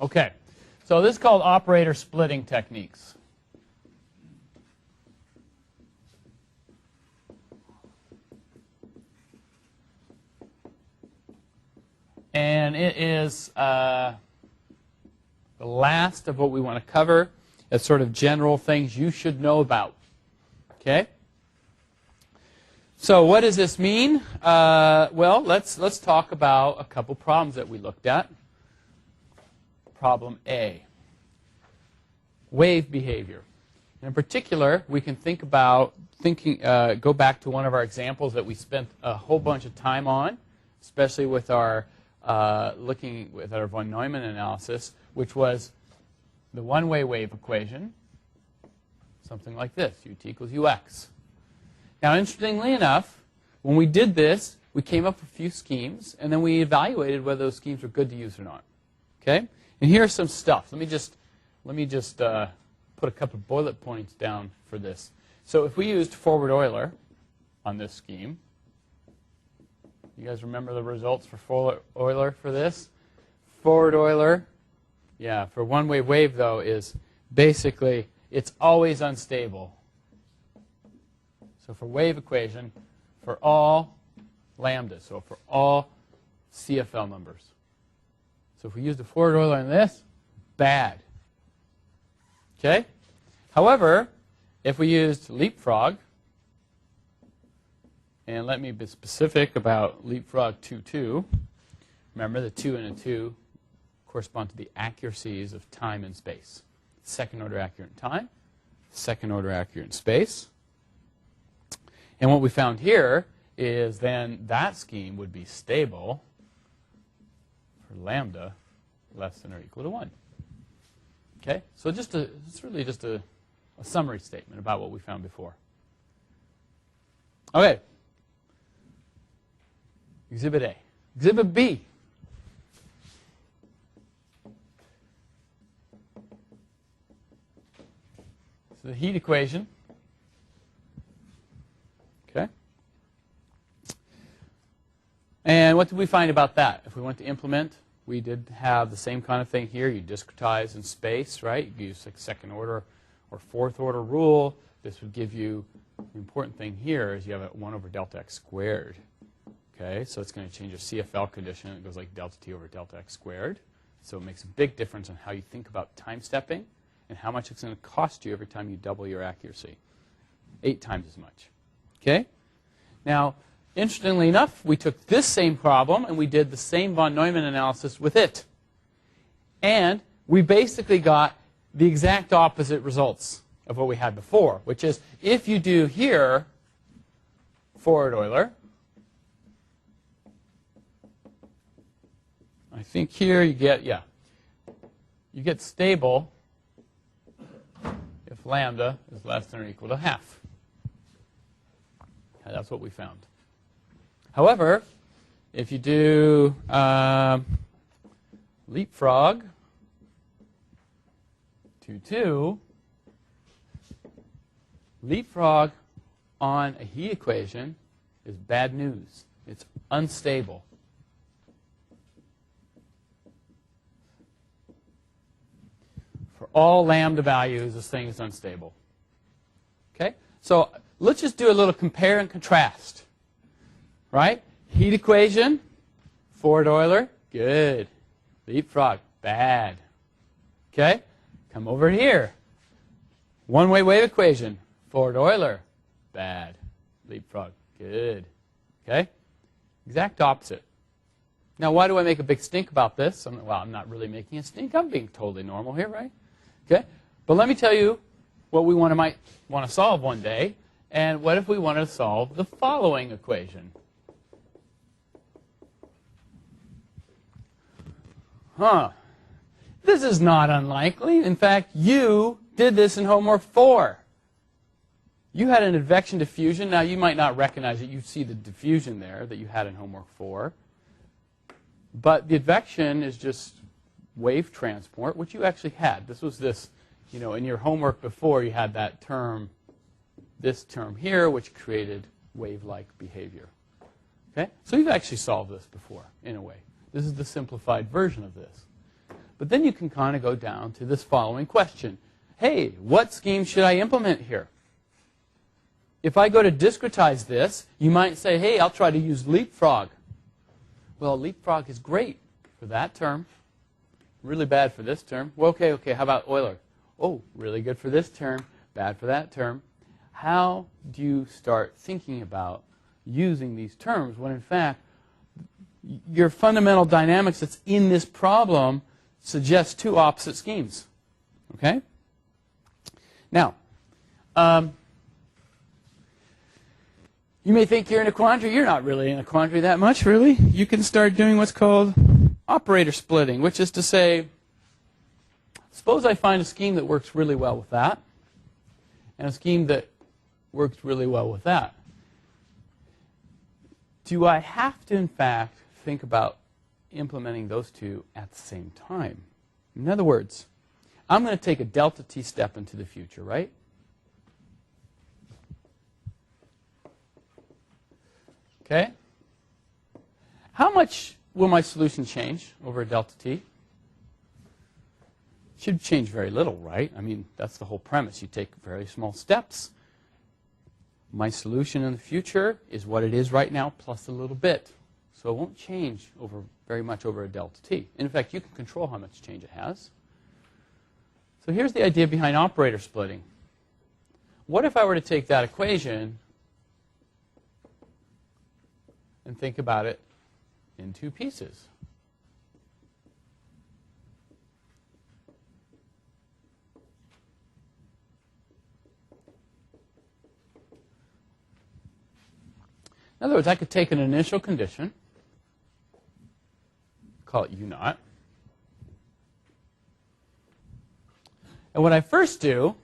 Okay, so this is called operator splitting techniques. And it is the last of what we want to cover as sort of general things you should know about. Okay? So what does this mean? Well, let's talk about a couple problems that we looked at. Problem A, wave behavior. In particular, we can think about go back to one of our examples that we spent a whole bunch of time on, especially with our looking with our von Neumann analysis, which was the one-way wave equation, something like this, ut equals ux. Now, interestingly enough, when we did this, we came up with a few schemes, and then we evaluated whether those schemes were good to use or not. Okay? And here's some stuff. Let me just put a couple of bullet points down for this. So if we used forward Euler on this scheme, you guys remember the results for forward Euler for this? Forward Euler, yeah, for one-way wave, though, is basically it's always unstable. So for wave equation, for all lambda, so for all CFL numbers. So if we use the forward Euler on this, bad. Okay? However, if we used leapfrog, and let me be specific about leapfrog 2, remember the 2 and a 2 correspond to the accuracies of time and space. Second order accurate in time, second order accurate in space. And what we found here is then that scheme would be stable for lambda less than or equal to 1. Okay? So it's really just a summary statement about what we found before. Okay. Exhibit A. Exhibit B. So the heat equation. Okay. And what did we find about that? If we went to implement, we did have the same kind of thing here. You discretize in space, right? You use like second order or fourth order rule. This would give you, the important thing here is you have a 1 over delta x squared. Okay, so it's going to change your CFL condition. It goes like delta t over delta x squared. So it makes a big difference on how you think about time stepping and how much it's going to cost you every time you double your accuracy. 8 times as much. Okay? Now, interestingly enough, we took this same problem and we did the same von Neumann analysis with it. And we basically got the exact opposite results of what we had before, which is if you do here forward Euler, I think here you get, you get stable if lambda is less than or equal to half. Okay, that's what we found. However, if you do leapfrog 2, leapfrog on a heat equation is bad news. It's unstable. For all lambda values, this thing is unstable. Okay? So let's just do a little compare and contrast. Right? Heat equation, forward Euler, good. Leapfrog, bad. Okay? Come over here. One-way wave equation, forward Euler, bad. Leapfrog, good. Okay? Exact opposite. Now, why do I make a big stink about this? Well, I'm not really making a stink. I'm being totally normal here, right? Okay? But let me tell you what we might want to solve one day. And what if we wanted to solve the following equation? This is not unlikely. In fact, you did this in homework 4. You had an advection diffusion. Now, you might not recognize it. You see the diffusion there that you had in homework 4. But the advection is just wave transport, which you actually had. This was this, in your homework before, you had that term, this term here, which created wave-like behavior. Okay? So you've actually solved this before, in a way. This is the simplified version of this. But then you can kind of go down to this following question. Hey, what scheme should I implement here? If I go to discretize this, you might say, hey, I'll try to use leapfrog. Well, leapfrog is great for that term. Really bad for this term. Well, okay, how about Euler? Oh, really good for this term, bad for that term. How do you start thinking about using these terms when, in fact, your fundamental dynamics that's in this problem suggests two opposite schemes? Okay? Now, you may think you're in a quandary. You're not really in a quandary that much, really. You can start doing what's called operator splitting, which is to say, suppose I find a scheme that works really well with that, and a scheme that works really well with that. Do I have to, in fact, think about implementing those two at the same time? In other words, I'm going to take a delta t step into the future, right? Okay? How much will my solution change over a delta t? It should change very little, right? I mean, that's the whole premise. You take very small steps. My solution in the future is what it is right now plus a little bit. So it won't change very much over a delta t. In fact, you can control how much change it has. So here's the idea behind operator splitting. What if I were to take that equation and think about it in two pieces? In other words, I could take an initial condition, call it U0. And what I first do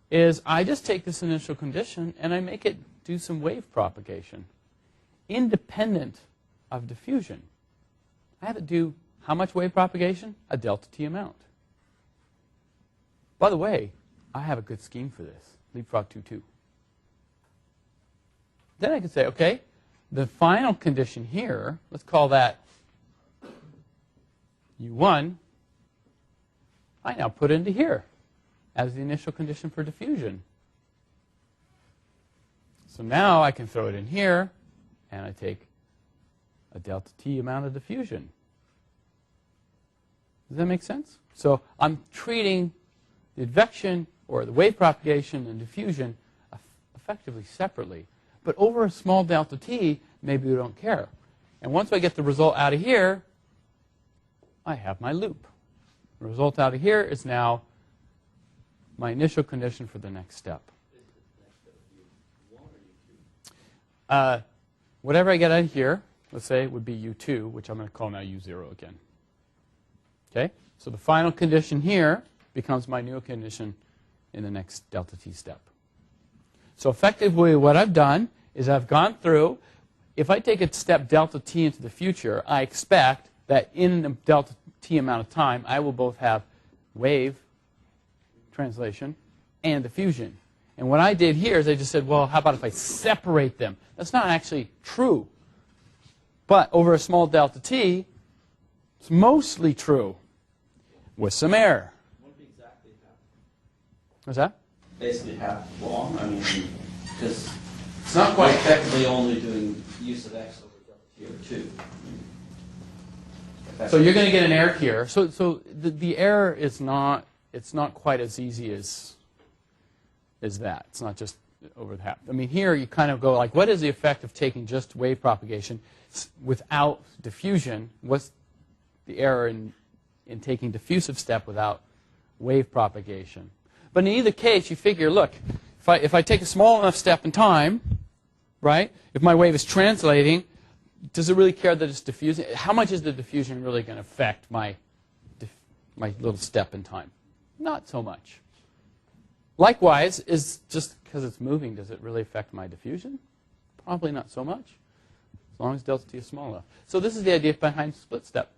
is I just take this initial condition and I make it do some wave propagation, independent of diffusion. I have it do how much wave propagation? A delta t amount. By the way, I have a good scheme for this, leapfrog 2-2. Then I can say, okay, the final condition here, let's call that U1, I now put into here as the initial condition for diffusion. So now I can throw it in here, and I take a delta t amount of diffusion. Does that make sense? So I'm treating the advection, or the wave propagation and diffusion, effectively separately. But over a small delta t, maybe we don't care. And once I get the result out of here, I have my loop. The result out of here is now my initial condition for the next step. Whatever I get out of here, let's say, would be U2, which I'm going to call now U0 again. Okay? So the final condition here becomes my new condition in the next delta t step. So effectively what I've done is I've gone through, if I take a step delta t into the future, I expect that in the delta t amount of time, I will both have wave translation and diffusion. And what I did here is I just said, well, how about if I separate them? That's not actually true. But over a small delta t, it's mostly true with some error. Won't be exactly half. What's that? Basically half long. I mean, because It's not quite we're effectively only doing use of x over delta t over 2. So you're going to get an error here. So the error is not, it's not quite as easy as that. It's not just over the half. I mean, here you kind of go like, what is the effect of taking just wave propagation without diffusion? What's the error in taking diffusive step without wave propagation? But in either case, you figure, look, if I take a small enough step in time, right, if my wave is translating, does it really care that it's diffusing? How much is the diffusion really going to affect my little step in time? Not so much. Likewise, is just because it's moving, does it really affect my diffusion? Probably not so much, as long as delta t is small enough. So this is the idea behind split step.